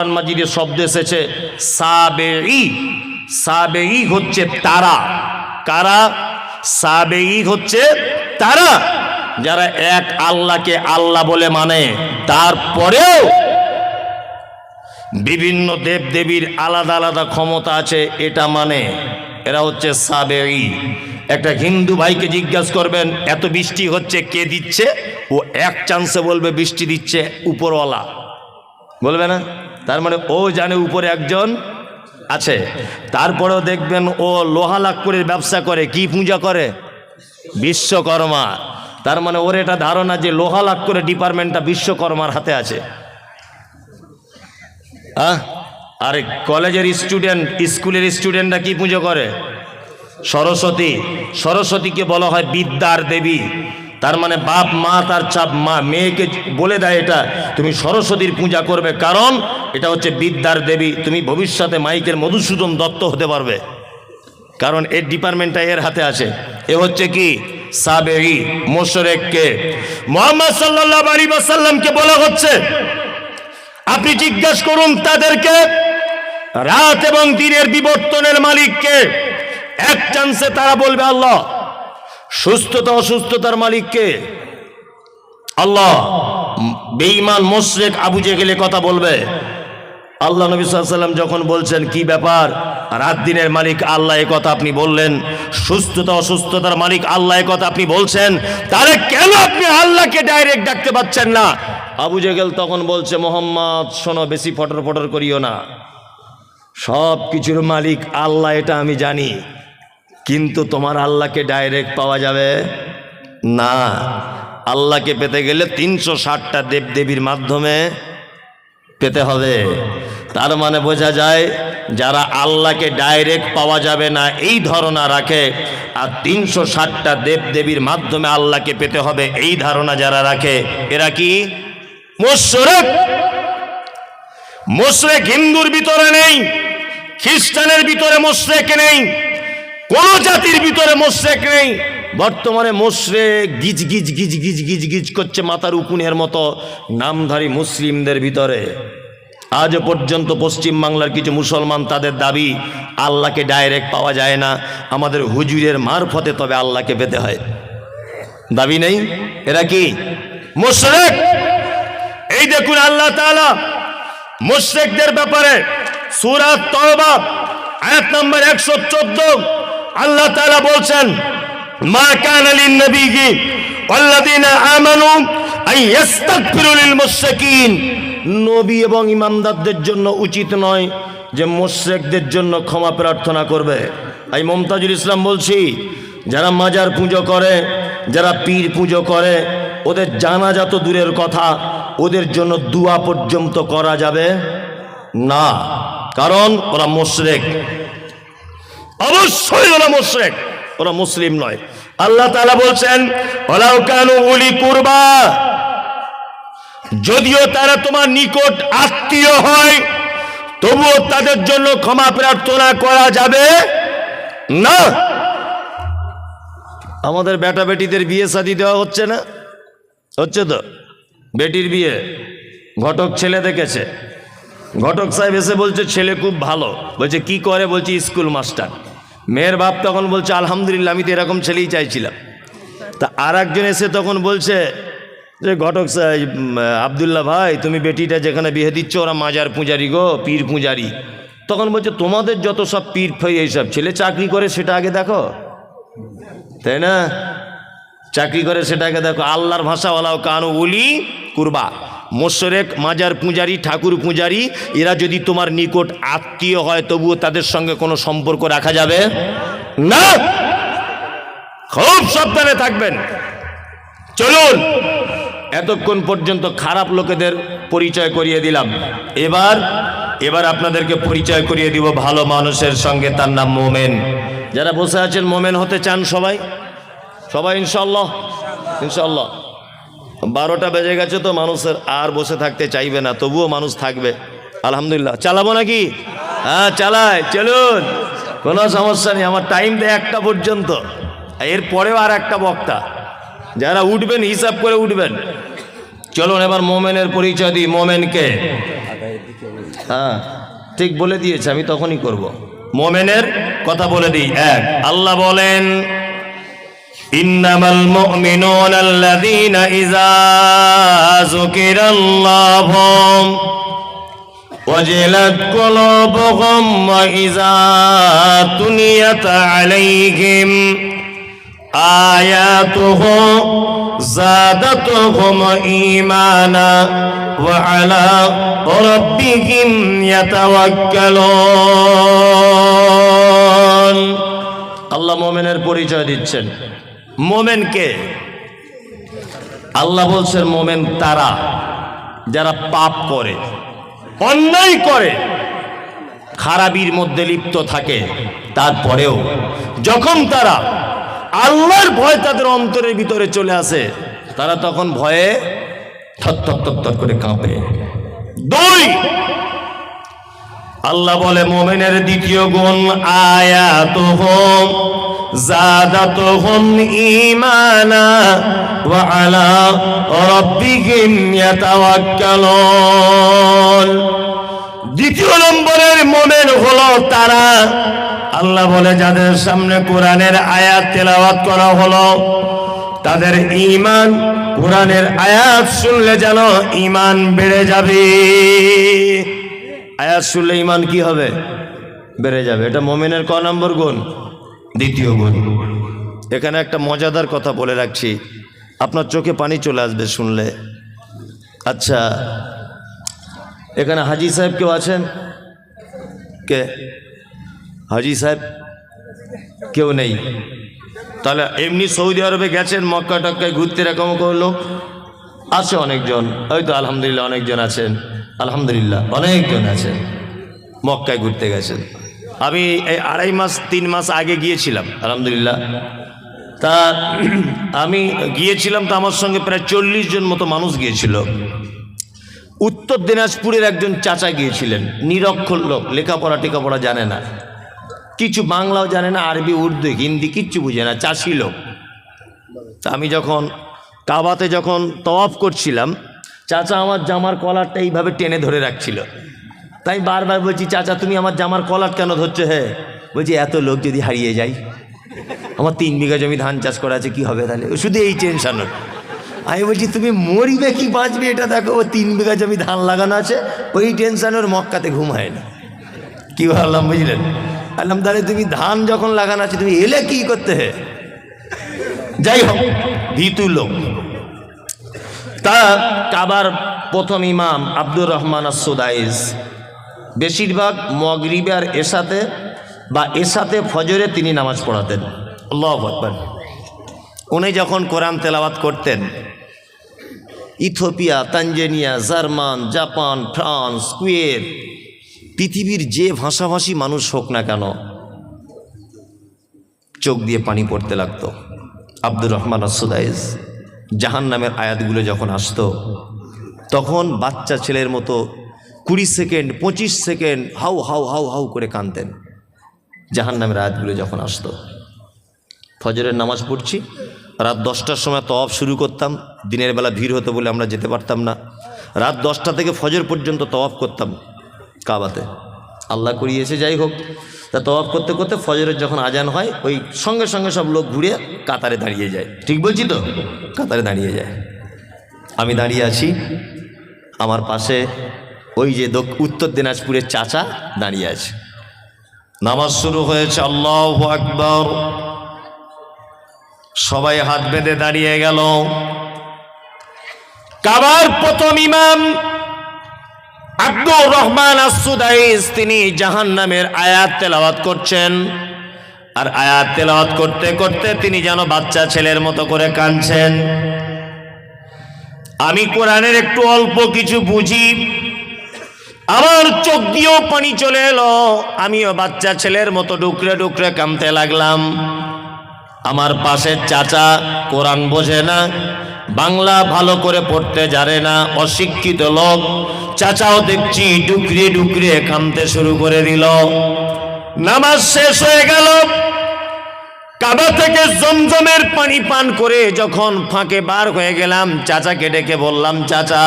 মাজিদে শব্দ এসেছে সাবেঈ। সাবেঈ হচ্ছে তারা। কারা? সাবেঈ হচ্ছে তারা যারা এক আল্লাহকে আল্লাহ বলে মানে, তারপরেও বিভিন্ন দেব দেবীর আলাদা আলাদা ক্ষমতা আছে এটা মানে, এরা হচ্ছে সাবেঈ। একটা হিন্দু ভাইকে জিজ্ঞাসা করবেন এত বৃষ্টি হচ্ছে কে দিচ্ছে, ও এক চান্সে বলবে বৃষ্টি দিচ্ছে উপরওয়ালা, বলবে না? তার মানে ও জানে উপরে একজন আছে। তারপরেও দেখবেন ও লোহা লাক্কড়ের ব্যবসা করে, কি পূজা করে? বিশ্বকর্মা। তার মানে ওর এটা ধারণা যে লোহা লাক্কড়ের ডিপার্টমেন্টটা বিশ্বকর্মার হাতে আছে। আর কলেজের স্টুডেন্ট, স্কুলের স্টুডেন্টরা কি পুজো করে? সরস্বতী। সরস্বতীকে বলা হয় বিদ্যার দেবী। তার মানে বাপ মা তার চাপ মা মেয়েকে বলে দেয় এটা তুমি সরস্বতীর পূজা করবে, কারণ এটা হচ্ছে বিদ্যার দেবী, তুমি ভবিষ্যতে মাইকের মধুসূদন দত্ত হতে পারবে, কারণ এর ডিপার্টমেন্টটা এর হাতে আছে। এ হচ্ছে কি? সাবেঈ। মুশরিককে মুহাম্মদ সাল্লাল্লাহু আলাইহি ওয়াসাল্লামকে বলা হচ্ছে আপনি জিজ্ঞাসা করুন তাদেরকে রাত এবং দিনের বিবর্তনের মালিককে। এক চান্সে তারা বলবে আল্লাহ। সুস্থতা অসুস্থতার মালিককে? আল্লাহ। বেঈমান মুশরিক আবু জেহেল কথা বলবে। আল্লাহ নবী সাল্লাল্লাহু আলাইহি ওয়াসাল্লাম যখন বলছেন কি ব্যাপার, রাত দিনের মালিক আল্লাহ, এ কথা আপনি বললেন, সুস্থতা অসুস্থতার মালিক আল্লাহ, এ কথা আপনি বলছেন, তাহলে কেন আপনি আল্লাহকে ডাইরেক্ট ডাকতে পাচ্ছেন না? আবু জেহেল তখন বলছে মুহাম্মদ শোনো, বেশি ফটর ফটর করিও না, সব কিছুর মালিক আল্লাহ এটা আমি জানি, কিন্তু তোমার আল্লাহকে ডাইরেক্ট পাওয়া যাবে না। আল্লাহকে পেতে গেলে 360টা দেবদেবীর মাধ্যমে পেতে হবে। তার মানে বোঝা যায় যারা আল্লাহকে ডাইরেক্ট পাওয়া যাবে না এই ধারণা রাখে, আর 360টা দেবদেবীর মাধ্যমে আল্লাহকে পেতে হবে এই ধারণা যারা রাখে, এরা কি? মুশরিক। মুশরিক হিন্দুর ভিতরে নেই, খ্রিস্টানের ভিতরে মুশরিক নেই, কোন জাতির ভিতরে মুশরিক নেই। বর্তমানে মুশরিক গিজ গিজ গিজ গিজ গিজ গিজ করছে মাথার উকুনের মতো নামধারী মুসলিমদের ভিতরে। আজ পর্যন্ত পশ্চিম বাংলার কিছু মুসলমান তাদের দাবি আল্লাহকে ডাইরেক্ট পাওয়া যায় না, আমাদের হুজুরের মারফতে তবে আল্লাহকে পেতে হয়, দাবি নেই। এরা কি? মুশরিক। এই দেখুন আল্লাহ তাআলা মুশরিকদের ব্যাপারে সূরা তাওবা আয়াত নম্বর 114 আল্লাহ তাআলা বলছেন মা কানা লিন নবিয়্যি ওয়াল্লাযীনা আমানু আন ইস্তাগফিরু লিল মুশরিকিন। নবী এবং ইমানদারদের জন্য উচিত নয় যে মুশরিকদের জন্য ক্ষমা প্রার্থনা করবে। এই মুমতাজুল ইসলাম বলছি, যারা মাজার পুজো করে, যারা পীর পুজো করে, ওদের জানাজা তো দূরের কথা, ওদের জন্য দোয়া পর্যন্ত করা যাবে না, কারণ ওরা মুশরিক। অবশ্যই ওরা মুশরিক, ওরা মুসলিম নয়। আল্লাহ তাআলা বলছেন ওয়ালাউ কানু উলি কুরবা, যদিও তারা তোমার নিকট আত্মীয় হয় তবুও তাদের জন্য ক্ষমা প্রার্থনা করা যাবে না। আমাদের বেটা বেটিদের বিয়ে শাদী দেওয়া হচ্ছে না? হচ্ছে তো। বেটির বিয়ে ঘটক ছেলে দেখেছে, ঘটক সাহেব এসে বলছে ছেলে খুব ভালো, বলছে কি করে? বলছে স্কুল মাস্টার। মেয়ের বাপ তখন বলছে আলহামদুলিল্লাহ, আমি তো এরকম ছেলেই চাইছিলাম। তা আর একজন এসে তখন বলছে যে ঘটক সাহেব আবদুল্লাহ ভাই, তুমি বেটিটা যেখানে বিয়ে দিচ্ছ ওরা মাজার পূজারি গো, পীর পূজারি। তখন বলছে তোমাদের যত সব পীর ফই এইসব, ছেলে চাকরি করে সেটা আগে দেখো, তাই না? চাকরি করে সেটাকে দেখো। আল্লাহর ভাষা ওয়ালাউ কানু উলি কুরবা, মুশরিক, মাজার পূজারি, ঠাকুর পূজারি, এরা যদি তোমার নিকট আত্মীয় হয় তবুও তাদের সঙ্গে কোনো সম্পর্ক রাখা যাবে না। খুব সাবধানে থাকবেন। চলুন, এতক্ষণ পর্যন্ত খারাপ লোকেদের পরিচয় করিয়ে দিলাম, এবার আপনাদেরকে পরিচয় করিয়ে দিব ভালো মানুষের সঙ্গে, তার নাম মোমেন। যারা বসে আছেন মোমেন হতে চান সবাই সবাই ইনশাআল্লাহ। ইনশাআল্লাহ 12টা বেজে গেছে তো মানুষের আর বসে থাকতে চাইবে না, তবুও মানুষ থাকবে আলহামদুলিল্লাহ। চালাবো নাকি? হ্যাঁ চালাই, চলুন, কোনো সমস্যা নেই। আমার টাইম দেয় 1টা পর্যন্ত, এরপরেও আর একটা বক্তা। যারা উঠবেন হিসাব করে উঠবেন। চলুন এবার মোমেনের পরিচয় দিই। মোমেনকে হ্যাঁ ঠিক বলে দিয়েছে, আমি তখনই করব। মোমেনের কথা বলে দিই। এক, আল্লাহ বলেন ইন্নামাল মুমিনুনা আল্লাযীনা ইযা যুকিরাল্লাহু ওয়াজিলাত কুলুবুহুম ওয়া ইযা তুলিয়াত আলাইহিম আয়াতুহু যাদাতুহুম ঈমানা ওয়া আলা রাব্বিহিম ইয়াতাওয়াক্কালুন। আল্লাহ মুমিনের পরিচয় দিচ্ছেন। মুমিন কে? আল্লাহ বলছেন মুমিন তারা যারা পাপ করে, অন্যায় করে, খারাপির মধ্যে লিপ্ত থাকে, তারপরেও যখন তারা আল্লাহর ভয় তাদের অন্তরের ভিতরে চলে আসে, তারা তখন ভয়ে থর করে কাঁপে। দুই, আল্লাহ বলে মুমিনের দ্বিতীয় গুণ আয়াতুহুম যাদাতুহুম ঈমানা ওয়া আলা রাব্বিহিম ইয়াতাওয়াক্কালুন। দ্বিতীয় নম্বরের মুমিন হলো তারা, আল্লাহ বলে যাদের সামনে কোরআনের আয়াত তেলাওয়াত করা হলো, তাদের ঈমান কোরআনের আয়াত শুনলে যেন ঈমান বেড়ে যাবে। আয়াত শুনলে ঈমান কি হবে? বেড়ে যাবে। এটা মুমিনের ক নম্বর গুণ? দ্বিতীয় গুণ। এখানে একটা মজাদার কথা বলে রাখছি, আপনার চোখে পানি চলে আসবে শুনলে। আচ্ছা, এখানে হাজি সাহেব কেউ আছেন? কে? হাজি সাহেব কেউ নেই? তাহলে এমনি সৌদি আরবে গেছেন, মক্কা টক্কায় ঘুরতে, এরকম করলো আছে অনেকজন, হয়তো আলহামদুলিল্লাহ অনেকজন আছেন, আলহামদুলিল্লাহ অনেকজন আছেন মক্কায় ঘুরতে গেছেন। আমি এই 2.5 মাস 3 মাস আগে গিয়েছিলাম আলহামদুলিল্লাহ। তা আমি গিয়েছিলাম, তো আমার সঙ্গে প্রায় 40 জন মতো মানুষ গিয়েছিল। উত্তর দিনাজপুরের একজন চাচা গিয়েছিলেন, নিরক্ষর লোক, লেখাপড়া টেখাপড়া জানে না, কিছু বাংলাও জানে না, আরবি উর্দু হিন্দি কিচ্ছু বুঝে না, চাষি লোক। তা আমি যখন কাবাতে যখন তওয়াফ করছিলাম, চাচা আমার জামার কলারটা এইভাবে টেনে ধরে রাখছিল। তাই বারবার বলছি, চাচা তুমি আমার জামার কলার কেন ধরছো? হ্যাঁ বলছি, এত লোক যদি হারিয়ে যায়, আমার 3 বিঘা জমি ধান চাষ করা আছে, কি হবে তাহলে? শুধু এই টেনশন। আমি বলছি তুমি মরিবে কি বাঁচবে এটা দেখো, ও 3 বিঘা জমি ধান লাগানো আছে, ওই টেনশন ওর মক্কাতে ঘুম হয় না। কি বললাম বুঝলেন? আল্লাহ তাহলে তুমি ধান যখন লাগানো আছে তুমি এলে কি করতে? হে যাই হোক, ভীতু লোক। তা কাবার প্রথম ইমাম আব্দুর রহমান আস-সুদাইস বেশিরভাগ মাগরিবে আর এশাতে বা এশাতে ফজরে তিনি নামাজ পড়াতেন। আল্লাহু আকবার। উনি যখন কোরআন তেলাওয়াত করতেন, Ethiopia, Tanzania, German, Japan, France, Kuwait, পৃথিবীর যে ভাষাভাষী মানুষ হোক না কেন, চোখ দিয়ে পানি পড়তে লাগতো। আব্দুর রহমান আস-সুদাইস জাহান্নামের আয়াতগুলো যখন আসতো, তখন বাচ্চা ছেলের মতো 20 second 25 second how how how how করে কাঁদতেন। জাহান্নামের আয়াতগুলো যখন আসতো, ফজরের নামাজ পড়ছি, রাত 10টার সময় তওয়াফ শুরু করতাম। দিনের বেলা ভিড় হতো বলে আমরা যেতে পারতাম না। রাত 10টা থেকে ফজর পর্যন্ত তওয়াফ করতাম কাবাতে, আল্লাহ করিয়েছে। যাই হোক, তা তওয়াফ করতে করতে ফজরের যখন আজান হয়, ওই সঙ্গে সঙ্গে সব লোক ঘুরে কাতারে দাঁড়িয়ে যায়। ঠিক বলছি তো? কাতারে দাঁড়িয়ে যায়। আমি দাঁড়িয়ে আছি, আমার পাশে ওই যে উত্তর দিনাজপুরের চাচা দাঁড়িয়ে আছে। নামাজ শুরু হয়েছে, আল্লাহু আকবার। সবাই হাত বেঁধে দাঁড়িয়ে গেল। কাবার প্রথম ইমাম আব্দুর রহমান আস-সুদাইস তিনি জাহান্নামের আয়াত তেলাওয়াত করছেন। আর আয়াত তেলাওয়াত করতে করতে তিনি যেন বাচ্চা ছেলের মতো করে কাঁদছেন। আমি কোরআনের একটু অল্প কিছু বুঝি, আমার চোখ দিয়েও পানি চলে এলো। আমিও বাচ্চা ছেলের মতো ডুকরে ডুকরে কাঁদতে লাগলাম। আমার পাশের চাচা কোরআন বোঝে না, বাংলা ভালো করে পড়তে জানে না, অশিক্ষিত লোক। চাচাও দেখছি ডুকরে ডুকরে কাঁদতে শুরু করে দিল। নামাজ শেষ হয়ে গেল। কাবা থেকে জমজমের পানি পান করে যখন ফাঁকে বার হয়ে গেলাম, চাচাকে ডেকে বললাম, চাচা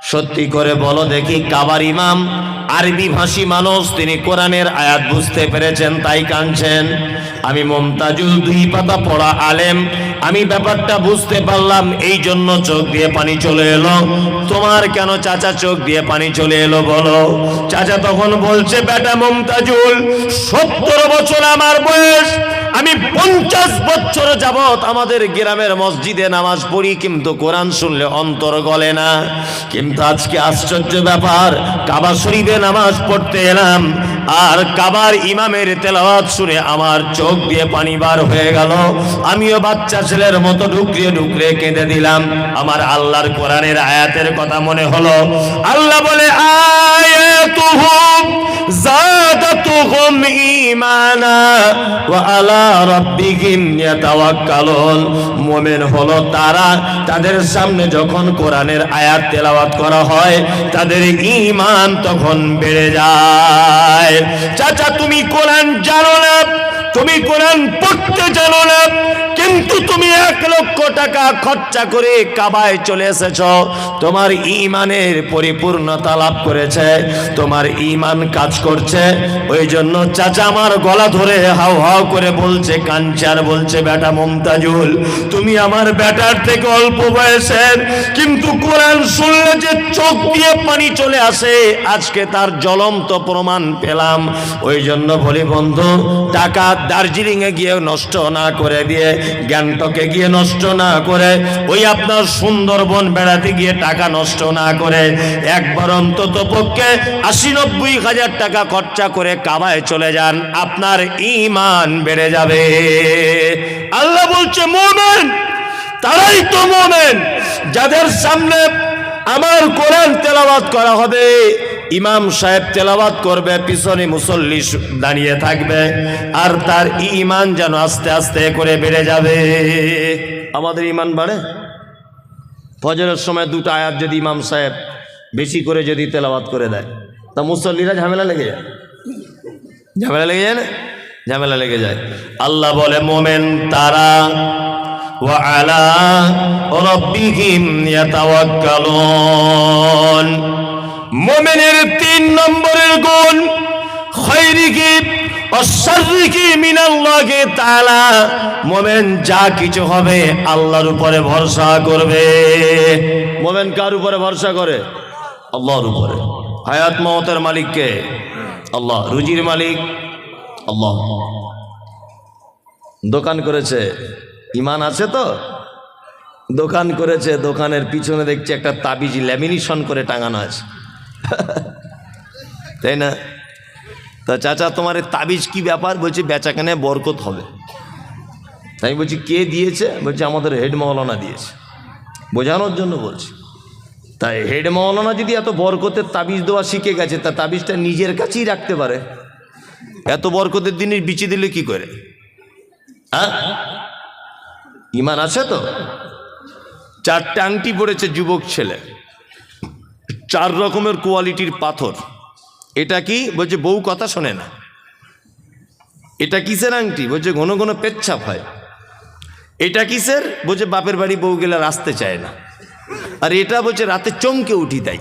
সত্যি করে বলো দেখি, কাবার ইমাম আরবি ভাষী মানুষ, তিনি কোরআনের আয়াত বুঝতে পেরেছেন তাই কাঁদছেন। আমি মুমতাজুল 2 পাতা পড়া আলেম, আমি ব্যাপারটা বুঝতে পারলাম, এই জন্য চোখ দিয়ে পানি চলে এলো। তোমার কেন চাচা চোখ দিয়ে পানি চলে এলো বলো? চাচা তখন বলছে, বেটা মুমতাজুল, 70 বছর আমার বয়স, আমি 50 বছর যাবত আমাদের গ্রামের মসজিদে নামাজ পড়ি, কিন্তু কোরআন শুনলে অন্তর গলে না। কিন্তু আজকে আশ্চর্য ব্যাপার, কাবা শরীফে নামাজ পড়তে এলাম, আর কাবার ইমামের তেলাওয়াত শুনে আমার চোখ দিয়ে পানি বার হয়ে গেল। আমিও বাচ্চা ছেলের মতো ঢুকরিয়ে ঢুকরিয়ে কেঁদে দিলাম। আমার আল্লাহর কোরআনের আয়াতের কথা মনে হলো। আল্লাহ বলে, আয়াতুহুম যাদাতুহুম ঈমানা ওয়া আলা রাব্বিহিম ইয়াতাওয়াক্কালুন। মুমিন হলো তারা, তাদের সামনে যখন কোরআনের আয়াত তেলাওয়াত করা হয় তাদের ঈমান তখন বেড়ে যায়। চাচা তুমি কোরআন জানো না, তুমি কোরআন পড়তে জানো না, কিন্তু তুমি 1 লক্ষ টাকা খরচা করে কাবায় চলে এসেছ, তোমার ঈমানের পরিপূর্ণতা লাভ করেছে, তোমার ঈমান কাজ করছে। ওই জন্য চাচা আমার গলা ধরে হাউ হাউ করে বলছে, কাঞ্চার বলছে, বেটা মুমতাজুল, তুমি আমার বেটার থেকে অল্প বয়সের, কিন্তু কোরআন শুনলে যে চোখ দিয়ে পানি চলে আসে, আজকে তার জ্বলন্ত প্রমাণ পেলাম। ওই জন্য বলি বন্ধু, টাকা দার্জিলিং এ গিয়ে নষ্ট না করে দিয়ে, গ্যাংটকে গিয়ে নষ্ট না করে, ওই আপনার সুন্দরবন বেড়াতে গিয়ে টাকা নষ্ট না করে, একবার অন্তত পক্ষে 80-90 হাজার টাকা খরচা করে কাবায় চলে যান, আপনার ঈমান বেড়ে যাবে। আল্লাহ বলছে, মুমিন তারাই তো মুমিন যাদের সামনে আমার কোরআন তেলাওয়াত করা হবে, ইমাম সাহেব তেলাওয়াত করবে, পিছনে মুসল্লি দাঁড়িয়ে থাকবে, আর তার ঈমান যেন আস্তে আস্তে করে বেড়ে যাবে। আমাদের ঈমান বাড়ে। ফজরের সময় 2টা আয়াত যদি ইমাম সাহেব বেশি করে যদি তেলাওয়াত করে দেয়, তা মুসল্লিরা ঝামেলা লেগে যায়, ঝামেলা লেগে যায় না, ঝামেলা লেগে যায়। আল্লাহ বলে, মুমিন তারা ওয়া আলা রাব্বিহিম ইয়াতাওয়াক্কালুন। মুমিনের 3 নম্বরের গুণ, খায়রিহি ওয়া শাররিহি মিনাল্লাহি তাআলা। মুমিন যা কিছু হবে আল্লাহর উপরে ভরসা করবে। মুমিন কার উপরে ভরসা করে? আল্লাহর উপরে। হায়াত মওতের মালিক কে? আল্লাহ। রুজির মালিক আল্লাহ। দোকান করেছে, ঈমান আছে তো? দোকান করেছে, দোকানের পিছনে দেখছি একটা তাবিজ ল্যামিনেশন করে টাঙানো আছে, তাই না? তা চাচা তোমার তাবিজ কি ব্যাপার? বলছে বেচাকেনে বরকত হবে। তাই বলছি কে দিয়েছে? বলছে আমাদের হেড মাওলানা দিয়েছে। বোঝানোর জন্য বলছি। তাই হেড মাওলানা যদি এত বরকতের তাবিজ দেওয়া শিখে গেছে, তা তাবিজটা নিজের কাছেই রাখতে পারে, এত বরকতের জিনিস বিচি দিলে কি করে? হ্যাঁ, ঈমান আছে তো? 4টে আংটি পড়েছে যুবক ছেলে, 4 রকমের কোয়ালিটির পাথর। এটা কি? বলছে বউ কথা শোনে না। এটা কিসের আংটি? বলছে ঘন ঘন পেচ্ছাপ হয়। এটা কিসের? বলছে বাপের বাড়ি বউ গেলে আসতে চায় না। আর এটা বলছে রাতে চমকে উঠি তাই।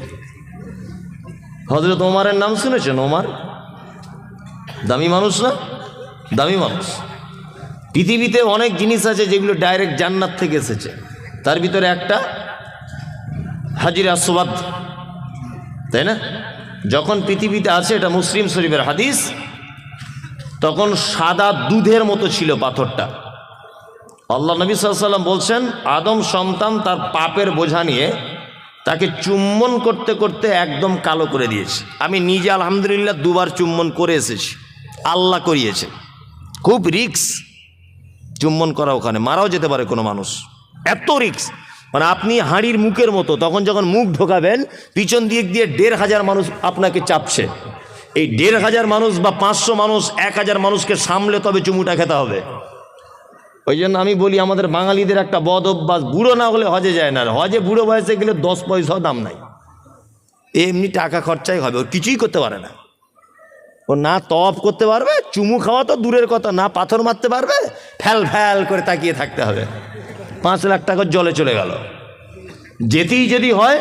হযরত ওমরের নাম শুনেছেন? ওমর দামি মানুষ না? দামি মানুষ। পৃথিবীতে অনেক জিনিস আছে যেগুলো ডাইরেক্ট জান্নাত থেকে এসেছে, তার ভিতরে একটা হাজির আসওয়াদ, তাই না? যখন পৃথিবীতে আছে, এটা মুসলিম শরীফের হাদিস, তখন সাদা দুধের মতো ছিল পাথরটা। আল্লাহ নবী সাল্লাল্লাহু আলাইহি ওয়াসাল্লাম বলছেন, আদম সন্তান তার পাপের বোঝা নিয়ে তাকে চুম্বন করতে করতে একদম কালো করে দিয়েছে। আমি নিজে আলহামদুলিল্লাহ 2বার চুম্বন করে এসেছি, আল্লাহ করিয়েছে। খুব রিক্স চুম্বন করা, ওখানে মারাও যেতে পারে কোনো মানুষ, এত রিক্স। মানে আপনি হাঁড়ির মুখের মতো, তখন যখন মুখ ঢোকাবেন পিছন দিক দিয়ে 1,500 মানুষ আপনাকে চাপছে। এই 1,500 মানুষ বা 500 মানুষ, 1000 মানুষকে সামলে তবে চুমুটা খেতে হবে। ওই জন্য আমি বলি, আমাদের বাঙালিদের একটা বদ অভ্যাস, বুড়ো না হলে হজে যায় না। হজে বুড়ো বয়সে গেলে 10 পয়সাও দাম নাই, এমনি টাকা খরচাই হবে, ওর কিছুই করতে পারে না। ও না তওয়াফ করতে পারবে, চুমু খাওয়া তো দূরের কথা, না পাথর মারতে পারবে, ফ্যাল ফ্যাল করে তাকিয়ে থাকতে হবে। 5 লাখ টাকার জলে চলে গেল। যেতেই যদি হয়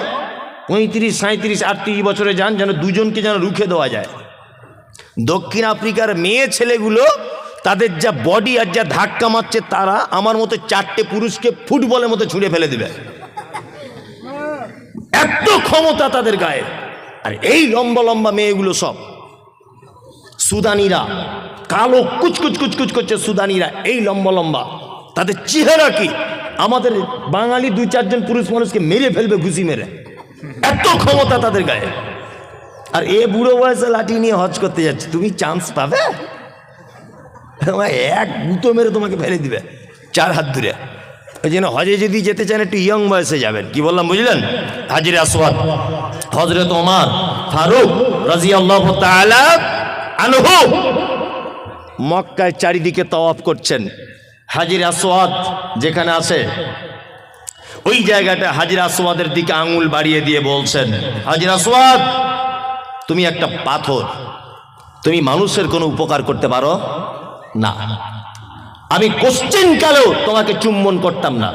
35, 37, 38 বছরে যান, যেন দুজনকে যেন রুখে দেওয়া যায়। দক্ষিণ আফ্রিকার মেয়ে ছেলেগুলো তাদের যা বডি আর যা ধাক্কা মারছে, তারা আমার মতো 4টে পুরুষকে ফুটবলের মতো ছুঁড়ে ফেলে দেবে, এত ক্ষমতা তাদের গায়ে। আর এই লম্বা লম্বা মেয়েগুলো সব সুদানিরা, কালো কুচকুচ কুচকুচ করছে সুদানিরা, এই লম্বা লম্বা, তাদের চেহারা কি আমাদের বাঙালি 2-4 জন পুরুষ মানুষকে মেরে ফেলবে ঘুষি মেরে, এত ক্ষমতা তাদের গায়ে। আর এ বুড়ো বয়সে লাঠি নিয়ে হজ করতে যাচ্ছে, তুমি চান্স পাবে? এক গুঁতো মেরে তোমাকে ফেলে দিবে 4 হাত দূরে। ওই জন্য হজে যদি যেতে চান একটু ইয়ং বয়সে যাবেন। কি বললাম বুঝলেন? হাজির আসওয়াদ হযরত ওমর ফারুক রাদিয়াল্লাহু তাআলা আনহু মক্কায় চারিদিকে তাওয়াফ করছেন। হাজির আসওয়াদ যেখানে আছে ওই জায়গাটা হাজির আসওয়াদের দিকে আঙুল বাড়িয়ে দিয়ে বলছেন, হাজির আসওয়াদ, তুমি একটা পাথর, তুমি মানুষের কোনো উপকার করতে পারো না। আমি কোশ্চেন কালেও তোমাকে চুম্বন করতাম না,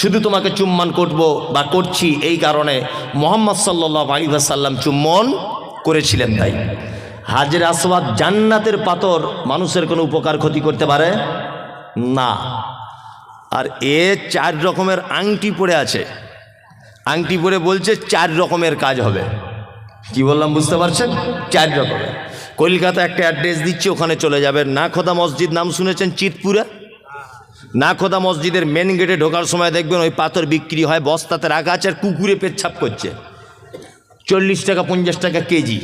শুধু তোমাকে চুম্বন করব বা করছি এই কারণে মুহাম্মদ সাল্লাল্লাহু আলাইহি ওয়াসাল্লাম চুম্বন করেছিলেন। তাই হাজির আসওয়াদ জান্নাতের পাথর, মানুষের কোনো উপকার ক্ষতি করতে পারে না। আর এ 4 রকমের আংটি পরে আছে, আংটি পরে বলছে 4 রকমের কাজ হবে। কি বললাম বুঝতে পারছেন? 4 রকমের। কলকাতা একটা অ্যাড্রেস দিচ্ছি, ওখানে চলে যাবেন। নাখোদা মসজিদ নাম শুনেছেন? চিতপুরে নাখোদা মসজিদের মেন গেটে ঢোকার সময় দেখবেন ওই পাথর বিক্রি হয়, বস্তাতে রাখা আছে, আর কুকুরে পেচ্ছাপ করছে। 40 টাকা 50 টাকা কেজি,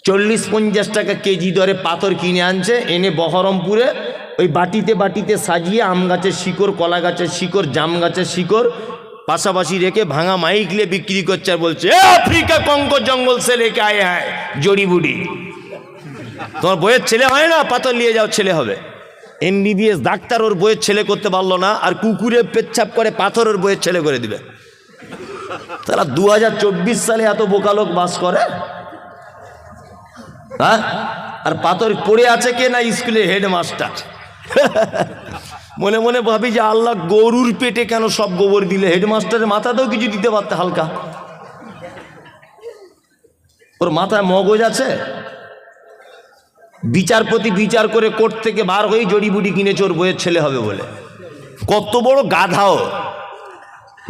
40-50 টাকা কেজি দরে পাথর কিনে আনছে, এনে বহরমপুরে ওই বাটিতে বাটিতে সাজিয়ে আম গাছের শিকড়, কলা গাছের শিকড়, জাম গাছের শিকড় পাশাপাশি রেখে ভাঙা মাইক নিয়ে বিক্রি করছে। আর বলছে আফ্রিকা কঙ্গো জঙ্গল সে লেকে আয়ে হ্যায় জড়িবুটি। তোমার বইয়ের ছেলে হয় না, পাথর নিয়ে যাও, ছেলে হবে। MBBS ডাক্তার ওর বইয়ের ছেলে করতে পারলো না, আর কুকুরে পেচ্ছাপ করে পাথর ওর বইয়ের ছেলে করে দিবে। তারা 2024 সালে এত বোকা লোক বাস করে, হ্যাঁ? আর পাথর পড়ে আছে কে না? স্কুলের হেডমাস্টার। মনে মনে ভাবি যে আল্লাহ গরুর পেটে কেন সব গোবর দিলে? হেডমাস্টারের মাথাতেও কিছু দিতে পারতে হালকা। ওর মাথায় মগজ আছে? বিচারপতি বিচার করে কোর্ট থেকে বার হয়ে জড়িবুটি কিনেছে ওর বইয়ের ছেলে হবে বলে। কত বড় গাধাও!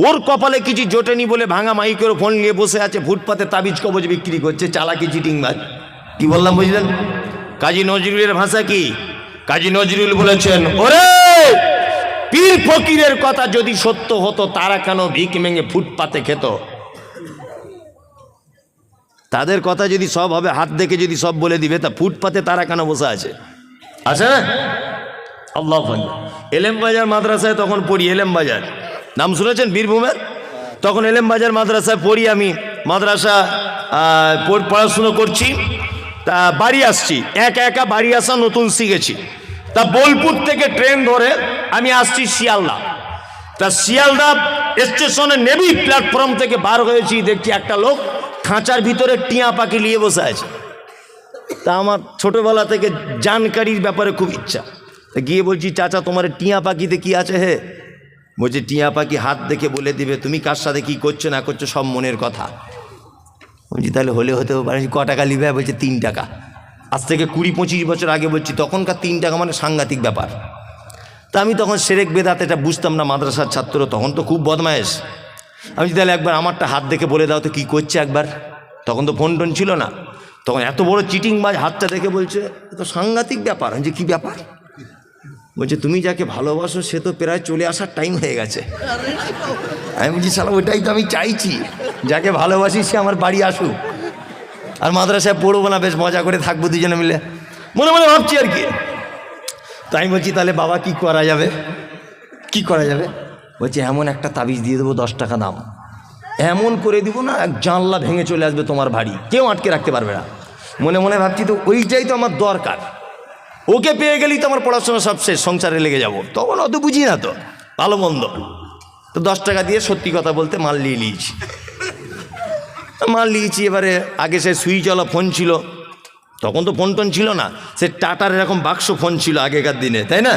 ওর কপালে কিছু জোটেনি বলে ভাঙা মাইকের ফোন নিয়ে বসে আছে, ফুটপাতে তাবিজ কবজ বিক্রি করছে, চালাকি চিটিংবাজ। কি বললাম বুঝলেন? কাজী নজরুলের ভাষা কি? কাজী নজরুল বলেছেন, ওরে পীর ফকিরের কথা যদি সত্য হতো, তারা কেন ভিক ভেঙে ফুটপাতে খেত? তাদের কথা যদি সব হবে, হাত দেখে যদি সব বলে দিবে, তা ফুটপাতে তারা কেন বসে আছে? আছে না? আল্লাহু আকবার। এলেম বাজার মাদ্রাসায় তখন পড়ি, এলেম বাজার নাম শুনেছেন বীরভূমের? তখন এলেম বাজার মাদ্রাসায় পড়ি আমি, মাদ্রাসা পড়াশুনো করছি। তা বাড়ি আসছি, একা একা বাড়ি আসা নতুন শিখেছি। তা বোলপুর থেকে ট্রেন ধরে আমি আসছি শিয়ালদা। তা শিয়ালদা স্টেশনে নেমে প্ল্যাটফর্ম থেকে বার হয়েছি, দেখছি একটা লোক খাঁচার ভিতরে টিয়া পাখি নিয়ে বসে আছে। তা আমার ছোটবেলা থেকে জানকারির ব্যাপারে খুব ইচ্ছা। তা গিয়ে বলছি, চাচা তোমার টিয়া পাখিতে কি আছে হে? বলছে টিয়া পাখি হাত দেখে বলে দিবে তুমি কার সাথে কি করছো না করছো, সব মনের কথা। বলছি তাহলে হলে হতেও পারে। ক টাকা নিবে? বলছে 3 টাকা। আজ থেকে 20-25 বছর আগে বলছি, তখনকার 3 টাকা মানে সাংঘাতিক ব্যাপার। তা আমি তখন সেরেক বেদাত এটা বুঝতাম না, মাদ্রাসার ছাত্র, তখন তো খুব বদমায়েশ। আমি তাহলে একবার আমারটা হাত দেখে বলে দাও তো কি করছে একবার। তখন তো ফোন টোন ছিল না, তখন এত বড় চিটিংবাজ হাতটা দেখে বলছে, তো সাংঘাতিক ব্যাপার। আমি যে কী ব্যাপার? বলছে তুমি যাকে ভালোবাসো সে তো প্রায় চলে আসার টাইম হয়ে গেছে। আমি বলছি শালা ওইটাই তো আমি চাইছি, যাকে ভালোবাসি সে আমার বাড়ি আসুক, আর মাদ্রাসায় পড়বো না, বেশ মজা করে থাকবো দুজনে মিলে, মনে মনে ভাবছি আর কি। তাই বলছি তাহলে বাবা কি করা যাবে? কি করা যাবে? বলছে এমন একটা তাবিজ দিয়ে দেবো 10 টাকা দাম, এমন করে দিব না এক জানলা ভেঙে চলে আসবে তোমার বাড়ি, কেউ আটকে রাখতে পারবে না। মনে মনে ভাবছি তো ওইটাই তো আমার দরকার, ওকে পেয়ে গেলেই তো আমার পড়াশোনা সব শেষ, সংসারে লেগে যাব। তখন অত বুঝি না তো ভালো মন্দ। তো 10 টাকা দিয়ে সত্যি কথা বলতে মাল নিয়েছি। এবারে আগে সে সুইচওয়ালা ফোন ছিল, তখন তো ফোন টোন ছিল না, সে টাটার এরকম বাক্স ফোন ছিল আগেকার দিনে, তাই না?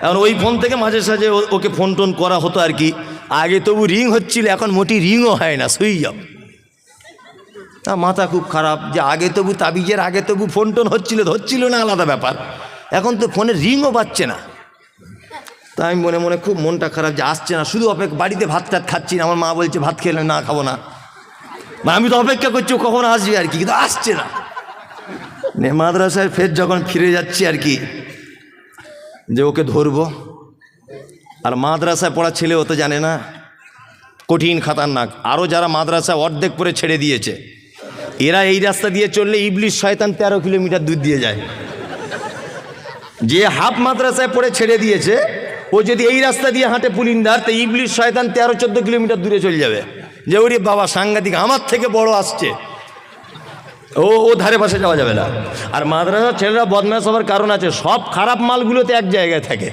এখন ওই ফোন থেকে মাঝে সাঝে ওকে ফোন টোন করা হতো আর কি। আগে তবু রিং হচ্ছিল, এখন মোটি রিংও হয় না, সুইচ অফ। তা মাথা খুব খারাপ যে আগে তবু তাবিজের আগে তবু ফোন টোন হচ্ছিল না, আলাদা ব্যাপার, এখন তো ফোনের রিংও পাচ্ছে না। তাই আমি মনে মনে খুব মনটা খারাপ যে আসছে না, শুধু বাড়িতে ভাত টাত খাচ্ছি না, আমার মা বলছে ভাত খেলে না, খাবো না, আমি তো অপেক্ষা করছি কখন আসবে আর কি, কিন্তু আসছে না। মাদ্রাসায় ফের যখন ফিরে যাচ্ছি আর কি, যে ওকে ধরবো, আর মাদ্রাসায় পড়া ছেলে ও তো জানে না, কঠিন খাতারনাক। আরও যারা মাদ্রাসায় অর্ধেক পরে ছেড়ে দিয়েছে, এরা এই রাস্তা দিয়ে চললে ইবলিশ শয়তান 13 কিলোমিটার দূর দিয়ে যায়। যে হাফ মাদ্রাসায় পড়ে ছেড়ে দিয়েছে, ও যদি এই রাস্তা দিয়ে হাঁটে পুলিন্দার, তো ইবলিশ শয়তান 13-14 কিলোমিটার দূরে চলে যাবে, যে ওরে বাবা সাংঘাতিক, আমার থেকে বড় আসছে, ও ধারে পাশে যাওয়া যাবে না। আর মাদ্রাসার ছেলেরা বদমাশ হওয়ার কারণ আছে, সব খারাপ মালগুলোতে এক জায়গায় থাকে,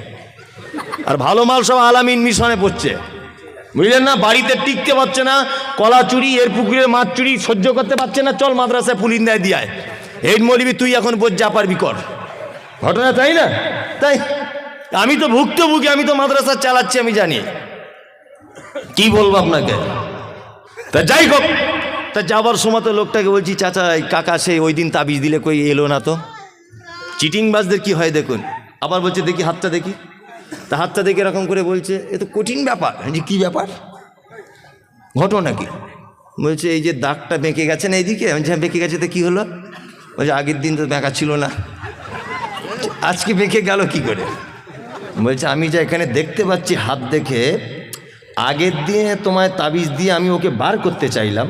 আর ভালো মাল সব আলামিন মিশনে পড়ছে, বুঝলেন না? বাড়িতে টিকতে পারছে না, কলা চুরি, এর পুকুরের মাছ চুরি সহ্য করতে পারছে না, চল মাদ্রাসায় পুলিন্দায় দিয়ায়, হেড মৌলবি তুই এখন বোঝ যা পারবি কর। ঘটনা তাই না? তাই আমি তো ভুক্তভোগী, আমি তো মাদ্রাসা চালাচ্ছি, আমি জানি কি বলবো আপনাকে। তা যাই হোক, তা যাবার সময় তো লোকটাকে বলছি, চাচা কাকা সে ওই দিন তাবিজ দিলে কই এলো না তো। চিটিংবাজদের কি হয় দেখুন, আবার বলছে দেখি হাতটা দেখি, তা হাতটা দেখে এরকম করে বলছে এ তো কঠিন ব্যাপার। যে কী ব্যাপার, ঘটনা কি? বলছে এই যে দাগটা বেঁকে গেছে না এইদিকে, আমি হ্যাঁ বেঁকে গেছে, তো কী হলো? বলছে আগের দিন তো বেঁকা ছিল না, আজকে বেঁকে গেল কি করে? বলছে আমি যা এখানে দেখতে পাচ্ছি হাত দেখে, আগের দিনে তোমায় তাবিজ দিয়ে আমি ওকে বার করতে চাইলাম,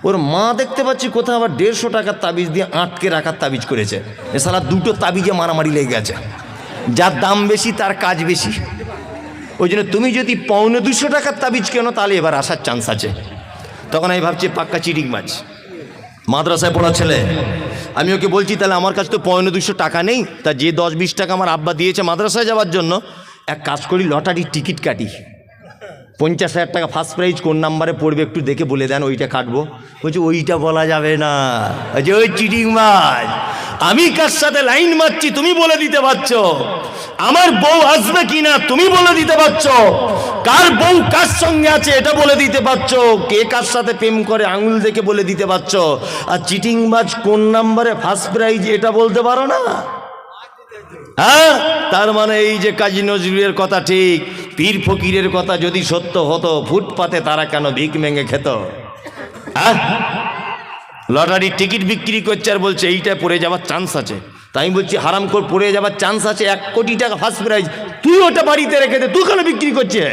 ওর মা দেখতে পাচ্ছি কোথাও আবার 150 টাকার তাবিজ দিয়ে আটকে রাখার তাবিজ করেছে। এ শালা দুটো তাবিজে মারামারি লেগে গেছে, যার দাম বেশি তার কাজ বেশি। ওই জন্য তুমি যদি 250 টাকার তাবিজ কেনো, তাহলে এবার আসার চান্স আছে। তখন আমি ভাবছি পাক্কা চিটিং মাছ, মাদ্রাসায় পড়া ছেলে। আমি ওকে বলছি তাহলে আমার কাছে তো 250 টাকা নেই, তা যে 10-20 টাকা আমার আব্বা দিয়েছে মাদ্রাসায় যাওয়ার জন্য, এক কাজ করি লটারির টিকিট কাটি, 50,000 টাকা ফার্স্ট প্রাইজ কোন নাম্বারে পড়বে একটু দেখে বলে দেন, ওইটা কাটবো। বলছি ওইটা বলা যাবে না, যে ওই চিটিং মাছ, আমি কার সাথে লাইন মারছি তুমি বলে দিতে পারছো, আমার বউ আসবে কিনা তুমি বলে দিতে পারছো, কার বউ কার সঙ্গে আছে এটা বলে দিতে পারছো, কে কার সাথে প্রেম করে আঙুল দেখে বলে দিতে পারছো, আর চিটিং মাছ কোন নাম্বারে ফার্স্ট প্রাইজ এটা বলতে পারো না? হ্যাঁ, তার মানে এই যে কাজী নজরুলের কথা ঠিক, পীর ফকিরের কথা যদি সত্য হতো, ফুটপাতে তারা কেন ভিক ভেঙে খেত? হ্যাঁ, লটারির টিকিট বিক্রি করছে আর বলছে এইটা পড়ে যাওয়ার চান্স আছে। তাই আমি বলছি হারাম করে পড়ে যাওয়ার চান্স আছে, 1 কোটি টাকা ফার্স্ট প্রাইজ, তুই ওটা বাড়িতে রেখে দে, তুই কেন বিক্রি করছিস?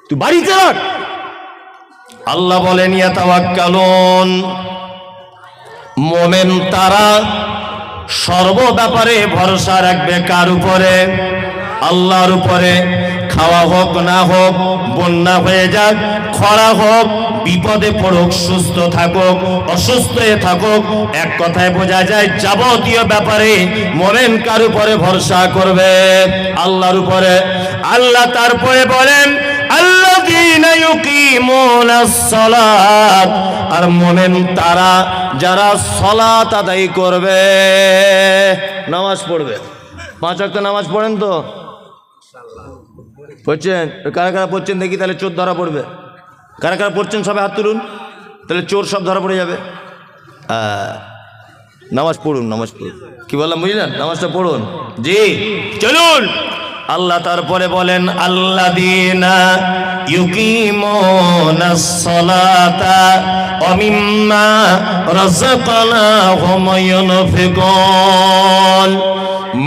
তুই বাড়িতে রাখ। আল্লাহ বলেন ইয়াতাওয়াক্কালুন, মোমেন তারা সর্ব ব্যাপারে ভরসা রাখবে কার উপরে? আল্লাহর উপরে। খাওয়া হোক না হোক, বন্যা হয়ে যাক, খরা হোক, বিপদে পড়ুক, সুস্থ থাকুক, অসুস্থ হয়ে থাকুক, এক কথায় বোঝা যায় যাবতীয় ব্যাপারে মোমেন কার উপরে ভরসা করবে? আল্লাহর উপরে। আল্লাহ তারপরে বলেন আল্লাযীনা ইউকিমুনাস সালাত, আর মোমেন তারা যারা সালাত আদায় করবে, নামাজ পড়বে। 5 ওয়াক্ত নামাজ পড়েন তো? পড়ছেন? কারা কারা পড়ছেন দেখি, তাহলে চোর ধরা পড়বে। কারা কারা পড়ছেন সবাই হাত তুলুন, তাহলে চোর সব ধরা পড়ে যাবে। নামাজ পড়ুন, নামাজ পড়ুন। কি বললাম বুঝলেন? নামাজটা পড়ুন। জি চলুন। আল্লাহ তারপরে বলেন আল্লাযীনা ইউকিমুনাস সালাতা ওয়া মিম্মা রাযাকনাহুম ইউনফিকুন।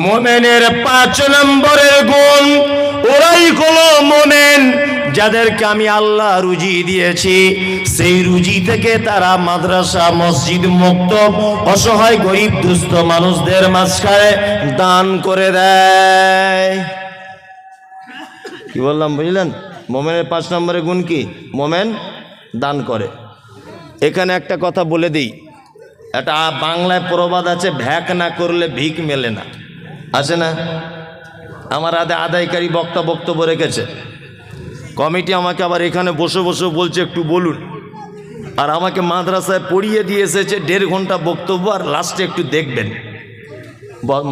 মুমিনের 5 নম্বরের গুণ, ওরাই হলো মুমিন যাদেরকে আমি আল্লাহ রুজি দিয়েছি, সেই রুজি থেকে তারা মাদ্রাসা মসজিদ মুক্ত অসহায় গরিব দুস্থ মানুষদের মাঝখানে দান করে দেয়। কি বললাম বুঝলেন? মোমেনের 5 নম্বরের গুণ কি? মোমেন দান করে। এখানে একটা কথা বলে দিই, একটা বাংলায় প্রবাদ আছে, ভ্যাক না করলে ভিক মেলে না, আছে না? আমার আদায়কারী বক্তব্য রেখেছে, কমিটি আমাকে আবার এখানে বসে বসে বলছে একটু বলুন, আর আমাকে মাদ্রাসায় পড়িয়ে দিয়ে এসেছে 1.5 ঘন্টা বক্তব্য, আর লাস্টে একটু দেখবেন।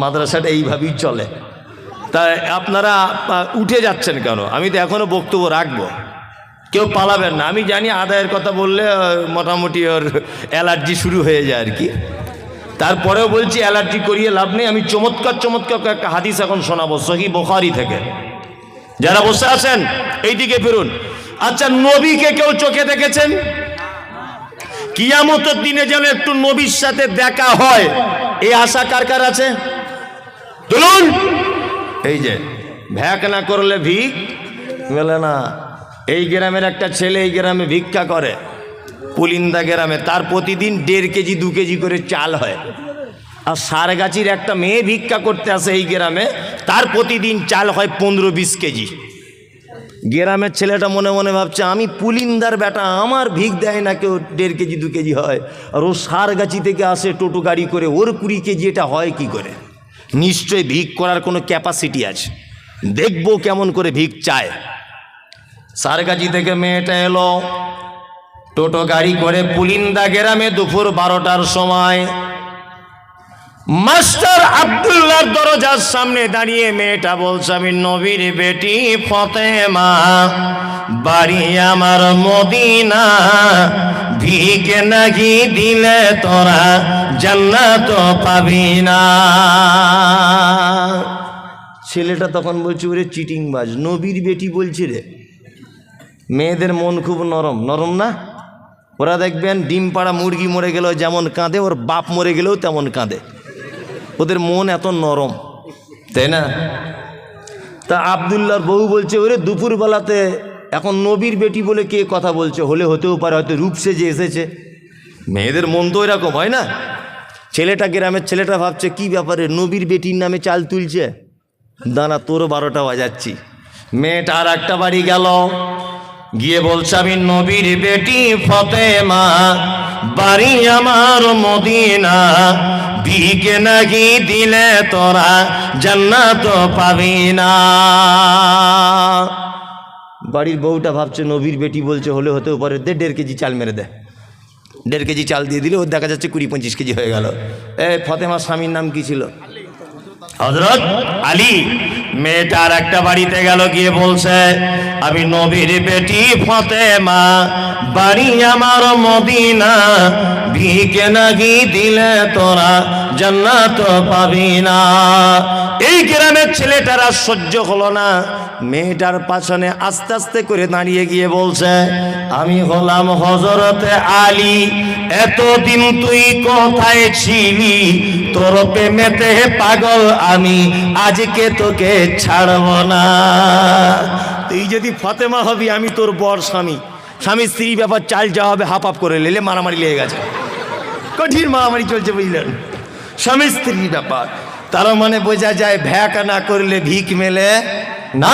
মাদ্রাসাটা এইভাবেই চলে। তা আপনারা উঠে যাচ্ছেন কেন? আমি তো এখনও বক্তব্য রাখবো, কেউ পালাবেন না। আমি জানি আদায়ের কথা বললে মোটামুটি ওর অ্যালার্জি শুরু হয়ে যায় আর কি। তারপরেও বলছি অ্যালার্জি করিয়ে লাভ নেই। আমি চমৎকার চমৎকার একটা হাদিস এখন শোনাবো সহিহ বুখারী থেকে। যারা বসে আছেন এইদিকে ফিরুন। আচ্ছা, নবীকে কেউ চোখে দেখেছেন? কিয়ামতের দিনে যেন একটু নবীর সাথে দেখা হয়, এই আশা কার কার আছে? তুলুন। এই যে ভ্যাক না করলে ভিক মেলে না। এই গ্রামের একটা ছেলে এই গ্রামে ভিক্ষা করে, পুলিন্দা গ্রামে। তার প্রতিদিন 1.5 কেজি 2 কেজি করে চাল হয়। আর সারগাছির একটা মেয়ে ভিক্ষা করতে আসে এই গ্রামে, তার প্রতিদিন চাল হয় 15-20 কেজি। গ্রামের ছেলেটা মনে মনে ভাবছে, আমি পুলিন্দার বেটা, আমার ভিক দেয় না কেউ, 1.5 কেজি 2 কেজি হয়। আর ও সারগাছি থেকে আসে টোটো গাড়ি করে, ওর 20 কেজি এটা হয় কি করে? নিশ্চয়ই ভিক করার কোনো ক্যাপাসিটি আছে, দেখবো কেমন করে ভিক চায়। সারগাছি থেকে মেয়েটা এলো টোটো গাড়ি করে পুলিন্দা গ্রামে দুপুর 12টার সময়। মাস্টার আব্দুল্লাহর দরজার সামনে দাঁড়িয়ে মেয়েটা বলছে, আমি নবীর বেটি ফতেমা, বাড়ি আমার মদিনা, ভিক নাকি দিলে তোরা জান্নাত পাবি না। ছেলেটা তখন বলছে, ওরে চিটিংবাজ, নবীর বেটি বলছি রে। মেয়েদের মন খুব নরম, নরম না? ওরা দেখবেন ডিম পাড়া মুরগি মরে গেলেও যেমন কাঁদে, ওর বাপ মরে গেলেও তেমন কাঁদে। ওদের মন এত নরম, তাই না? তা আব্দুল্লাহর বউ বলছে, ওরে দুপুরবেলাতে এখন নবীর বেটি বলে কে কথা বলছে? হলে হতেও পারে, হয়তো রূপ সেজে এসেছে। মেয়েদের মন তো এরকম হয় না? ছেলেটা, গ্রামের ছেলেটা ভাবছে, কি ব্যাপারে নবীর বেটির নামে চাল তুলছে, দানা তোরও 12টা বাজাচ্ছি। মেয়েটা আর একটা বাড়ি গেল, গিয়ে বলছে, আমি নবীর বেটি ফতেমা, বাড়ি আমার মদিনা, ভিক নাকি দিলে তোরা জান্নাত পাবি না। বাড়ির বউটা ভাবছে, নবীর বেটি বলছে, হলে হতেও পারে, দে 1.5 কেজি চাল মেরে দে। 1.5 কেজি চাল দিয়ে দিলে ওর দেখা যাচ্ছে 20-25 কেজি হয়ে গেল। ফতেমার স্বামীর নাম কি ছিল? হযরত আলী। মেয়েটা আর একটা বাড়িতে গেল, গিয়ে বলছে, আমি নবীর বেটি ফতেমা, বাড়ি আমার মদিনা, ভিক নাকি দিলে তোরা জান্নাত পাবি না। এই গ্রামের ছেলেটারা সহ্য হলো না, মেয়েটার পাছনে আস্তে আস্তে করে দাঁড়িয়ে গিয়ে বলছে, আমি হলাম হযরতে আলী, এতদিন তুই কোথায় ছিলি? তোর প্রেমেতে পাগল আমি, আজকে তোকে ছাড়ব না। তুই যদি ফতেমা হবি, আমি তোর বর স্বামী, স্বামী স্ত্রী ব্যাপার, চাল যা হবে হাফ হাফ করে লেলে, মারামারি লেগে গেছে, কঠিন মারামারি চলছে, বুঝলেন? স্বামী স্ত্রী ব্যাপার। তার মানে বোঝা যায় ভ্যাক না করলে ভিক মেলে না।